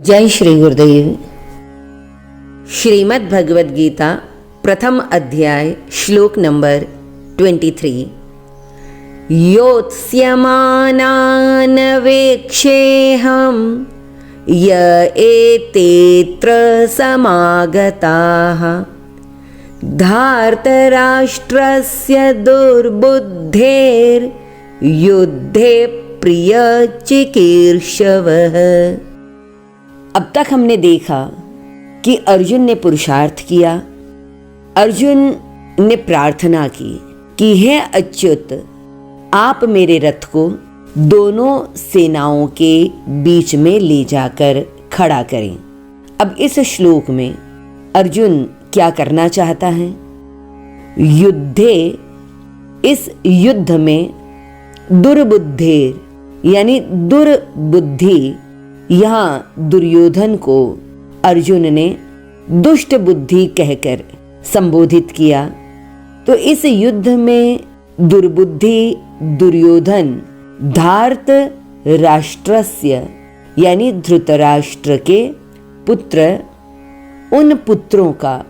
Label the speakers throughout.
Speaker 1: जय श्री गुरुदेव। श्रीमद् भगवद गीता प्रथम अध्याय श्लोक नंबर 23। योत्स्यमानानवेक्षेऽहं य एतेऽत्र समागताः धार्तराष्ट्रस्य दुर्बुद्धेर्युद्धे प्रियचिकीर्षवः। अब तक हमने देखा कि अर्जुन ने पुरुषार्थ किया, अर्जुन ने प्रार्थना की कि हे अच्युत, आप मेरे रथ को दोनों सेनाओं के बीच में ले जाकर खड़ा करें। अब इस श्लोक में अर्जुन क्या करना चाहता है? युद्धे, इस युद्ध में दुर्बुद्धेर यानी दुर्बुद्धि, यहाँ दुर्योधन को अर्जुन ने दुष्ट बुद्धि कहकर संबोधित किया। तो इस युद्ध में दुर्बुद्धि दुर्योधन धार्त राष्ट्रस्य यानी धृतराष्ट्र के पुत्र, उन पुत्रों का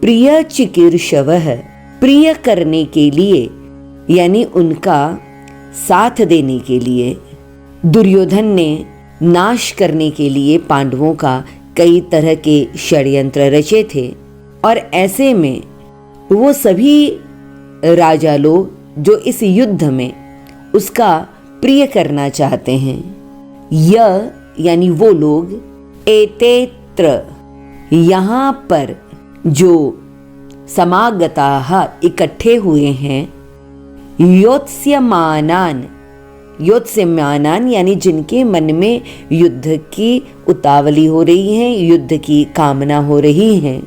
Speaker 1: प्रिय चिकीर्षवः, प्रिय करने के लिए यानी उनका साथ देने के लिए, दुर्योधन ने नाश करने के लिए पांडवों का कई तरह के षड्यंत्र रचे थे। और ऐसे में वो सभी राजा लोग जो इस युद्ध में उसका प्रिय करना चाहते हैं, यह यानी वो लोग, एतेत्र यहाँ पर जो समागताः इकट्ठे हुए हैं, योत्स्यमानान, योत्स्यमानान यानी जिनके मन में युद्ध की उतावली हो रही है, युद्ध की कामना हो रही है,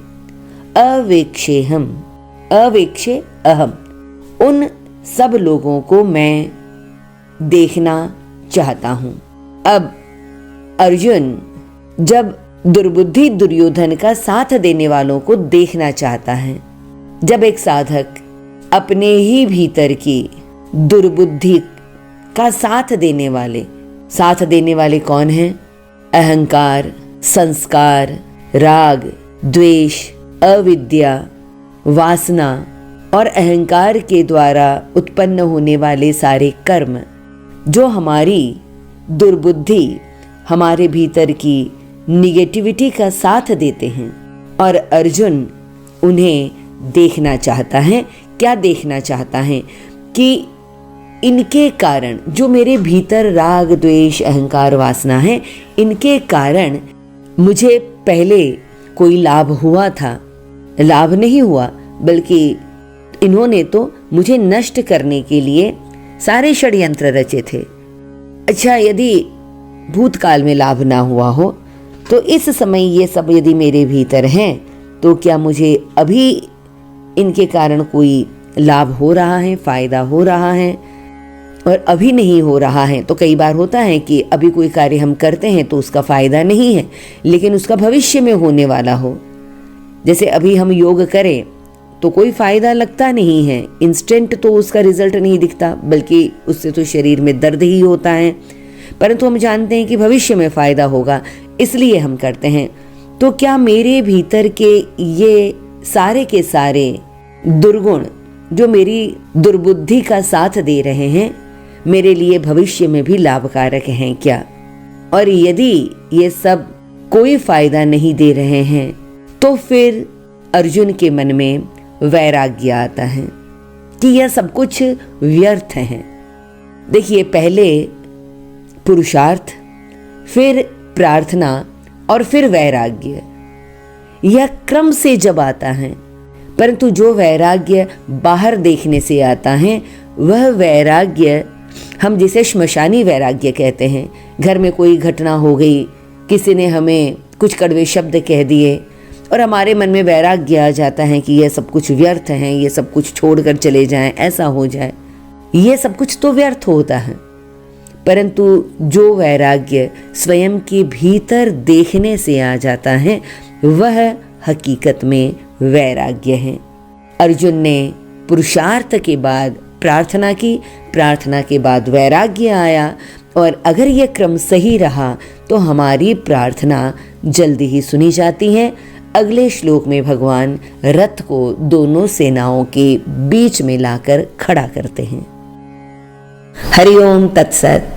Speaker 1: अवेक्षेहम, अवेक्षे अहम, उन सब लोगों को मैं देखना चाहता हूं। अब अर्जुन जब दुर्बुद्धि दुर्योधन का साथ देने वालों को देखना चाहता है, जब एक साधक अपने ही भीतर की दुर्बुद्धि का साथ देने वाले कौन हैं? अहंकार, संस्कार, राग, द्वेष, अविद्या, वासना और अहंकार के द्वारा उत्पन्न होने वाले सारे कर्म, जो हमारी दुर्बुद्धि, हमारे भीतर की निगेटिविटी का साथ देते हैं। और अर्जुन उन्हें देखना चाहता है। क्या देखना चाहता है? कि इनके कारण, जो मेरे भीतर राग, द्वेष, अहंकार, वासना है, इनके कारण मुझे पहले कोई लाभ हुआ था, लाभ नहीं हुआ, बल्कि इन्होंने तो मुझे नष्ट करने के लिए सारे षड्यंत्र रचे थे। अच्छा, यदि भूतकाल में लाभ ना हुआ हो तो इस समय ये सब यदि मेरे भीतर हैं, तो क्या मुझे अभी इनके कारण कोई लाभ हो रहा है, फायदा हो रहा है? और अभी नहीं हो रहा है तो कई बार होता है कि अभी कोई कार्य हम करते हैं तो उसका फायदा नहीं है, लेकिन उसका भविष्य में होने वाला हो। जैसे अभी हम योग करें तो कोई फायदा लगता नहीं है, इंस्टेंट तो उसका रिजल्ट नहीं दिखता, बल्कि उससे तो शरीर में दर्द ही होता है, परंतु हम जानते हैं कि भविष्य में फायदा होगा, इसलिए हम करते हैं। तो क्या मेरे भीतर के ये सारे के सारे दुर्गुण जो मेरी दुर्बुद्धि का साथ दे रहे हैं, मेरे लिए भविष्य में भी लाभकारक हैं क्या? और यदि ये सब कोई फायदा नहीं दे रहे हैं तो फिर अर्जुन के मन में वैराग्य आता है कि यह सब कुछ व्यर्थ है। देखिए, पहले पुरुषार्थ, फिर प्रार्थना और फिर वैराग्य, यह क्रम से जब आता है, परंतु जो वैराग्य बाहर देखने से आता है, वह वैराग्य हम जिसे श्मशानी वैराग्य कहते हैं। घर में कोई घटना हो गई, किसी ने हमें कुछ कड़वे शब्द कह दिए और हमारे मन में वैराग्य आ जाता है कि यह सब कुछ व्यर्थ है, ये सब कुछ छोड़कर चले जाएं, ऐसा हो जाए। ये सब कुछ तो व्यर्थ होता है, परंतु जो वैराग्य स्वयं के भीतर देखने से आ जाता है, वह हकीकत में वैराग्य है। अर्जुन ने पुरुषार्थ के बाद प्रार्थना की, प्रार्थना के बाद वैराग्य आया और अगर यह क्रम सही रहा तो हमारी प्रार्थना जल्दी ही सुनी जाती है। अगले श्लोक में भगवान रथ को दोनों सेनाओं के बीच में लाकर खड़ा करते हैं। हरि ओम तत्सत।